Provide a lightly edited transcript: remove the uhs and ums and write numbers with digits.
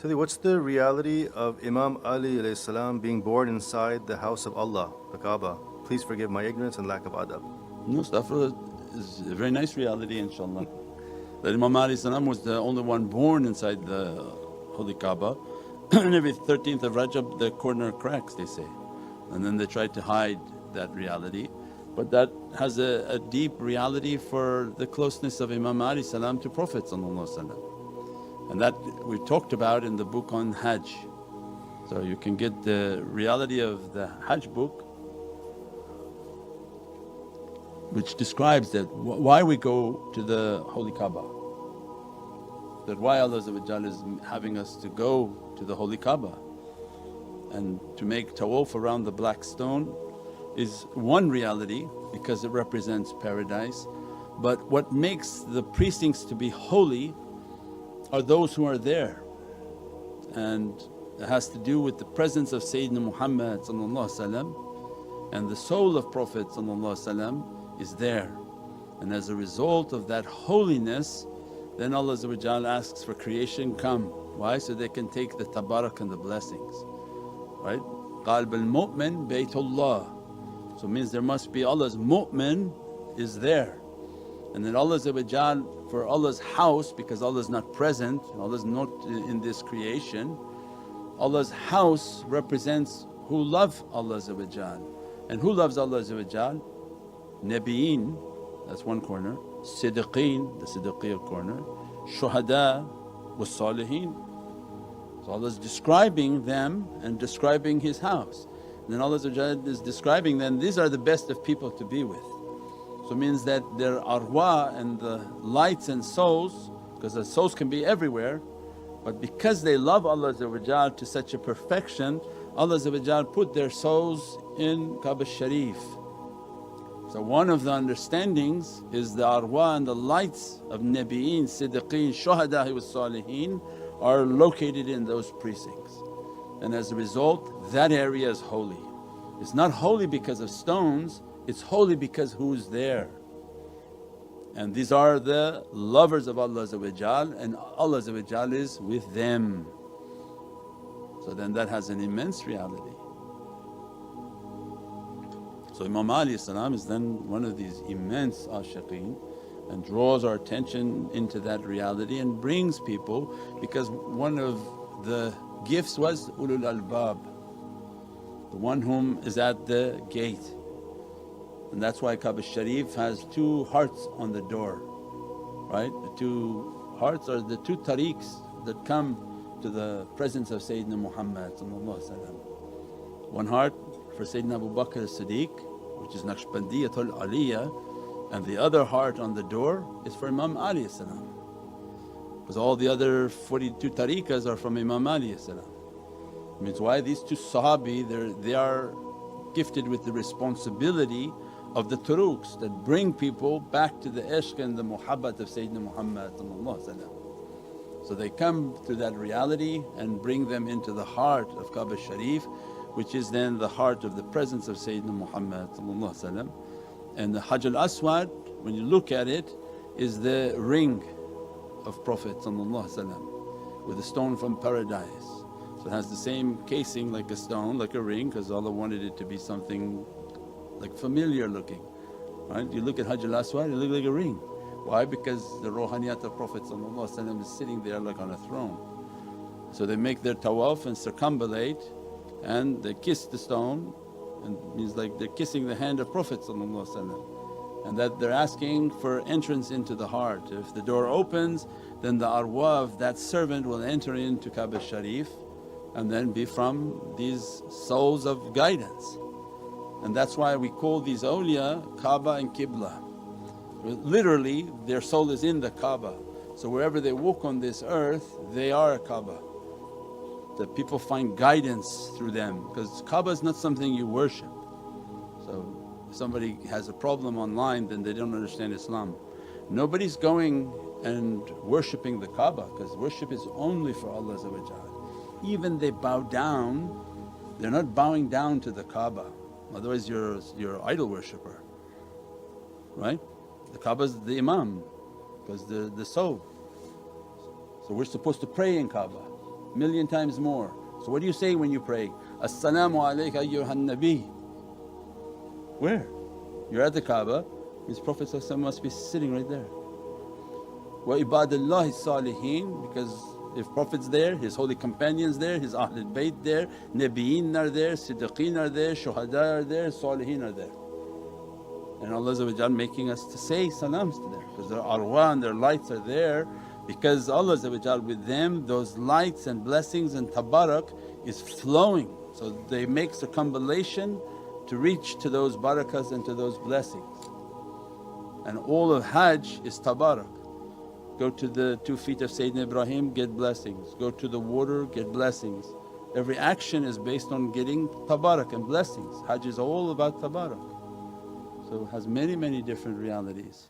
Sayyidi, what's the reality of Imam Ali alayhi salam being born inside the house of Allah, the Kaaba? Please forgive my ignorance and lack of adab. No, astaghfirullah is a very nice reality inshaAllah. That Imam Ali salam was the only one born inside the Holy Kaaba and every 13th of Rajab the corner cracks, they say, and then they try to hide that reality. But that has a deep reality for the closeness of Imam Ali salam to Prophet, and that we talked about in the book on Hajj. So you can get the reality of the Hajj book which describes that why we go to the Holy Kaaba, that why Allah is having us to go to the Holy Kaaba and to make tawaf around the black stone is one reality because it represents paradise. But what makes the precincts to be holy are those who are there, and it has to do with the presence of Sayyidina Muhammad and the soul of Prophet is there. And as a result of that holiness, then Allah asks for creation, come. Why? So they can take the tabarak and the blessings, right? Qalb al-mu'min baytullah. So it means there must be Allah's mu'min is there. And then Allah for Allah's house, because Allah is not present, Allah is not in this creation, Allah's house represents who love Allah. And who loves Allah? Nabiyeen, that's one corner, Siddiqeen, the Siddiqiyya corner, Shuhada was Saliheen. So Allah is describing them and describing His house. And then Allah is describing them, these are the best of people to be with. So it means that their arwah and the lights and souls, because the souls can be everywhere, but because they love Allah to such a perfection, Allah put their souls in Kaaba Sharif. So one of the understandings is the arwah and the lights of Nabiyeen, Siddiqeen, Shuhada was Saliheen are located in those precincts. And as a result that area is holy. It's not holy because of stones, it's holy because who's there. And these are the lovers of Allah and Allah is with them. So then that has an immense reality. So Imam Ali is then one of these immense ashiqeen and draws our attention into that reality and brings people, because one of the gifts was ulul albab, the one whom is at the gate. And that's why Kaaba Sharif has two hearts on the door, right? The two hearts are the two tariqs that come to the presence of Sayyidina Muhammad. One heart for Sayyidina Abu Bakr as-Siddiq, which is Naqshbandiyatul Aliyah, and the other heart on the door is for Imam Ali, because all the other 42 tariqas are from Imam Ali. Means why? These two Sahabi they are gifted with the responsibility of the turuqs that bring people back to the ishq and the muhabbat of Sayyidina Muhammad. So they come through that reality and bring them into the heart of Kaaba Sharif, which is then the heart of the presence of Sayyidina Muhammad. And the Hajj al-Aswad, when you look at it, is the ring of Prophet with a stone from paradise. So it has the same casing like a stone, like a ring, because Allah wanted it to be something like familiar looking, right? You look at Hajj al-Aswad, it looks like a ring. Why? Because the ruhaniyat of Prophet is sitting there like on a throne. So they make their tawaf and circumambulate and they kiss the stone, and means like they're kissing the hand of Prophet, and that they're asking for entrance into the heart. If the door opens, then the arwah of that servant will enter into Kaaba Sharif and then be from these souls of guidance. And that's why we call these awliya Kaaba and Qibla. Literally their soul is in the Kaaba, so wherever they walk on this earth they are Kaaba. That people find guidance through them, because Kaaba is not something you worship. So if somebody has a problem online, then they don't understand Islam. Nobody's going and worshipping the Kaaba, because worship is only for Allah. Even they bow down, they're not bowing down to the Kaaba, otherwise you're idol worshipper, right? The Kaaba is the Imam, because the soul. So we're supposed to pray in Kaaba. million times more. So what do you say when you pray? As-salamu alayka ayyuhan nabi. Where? You're at the Kaaba, His Prophet must be sitting right there. Wa ibadallahi salihin, because if Prophet's there, his holy companions there, his Ahlul Bayt there, Nabiyeen are there, Siddiqeen are there, Shuhada are there, Salihin are there. And Allah making us to say salams to them because their arwah and their lights are there, because Allah with them those lights and blessings and tabarak is flowing. So they make circumambulation to reach to those barakas and to those blessings. And all of Hajj is tabarak. Go to the 2 feet of Sayyidina Ibrahim, get blessings. Go to the water, get blessings. Every action is based on getting tabarak and blessings. Hajj is all about tabarak. So it has many different realities.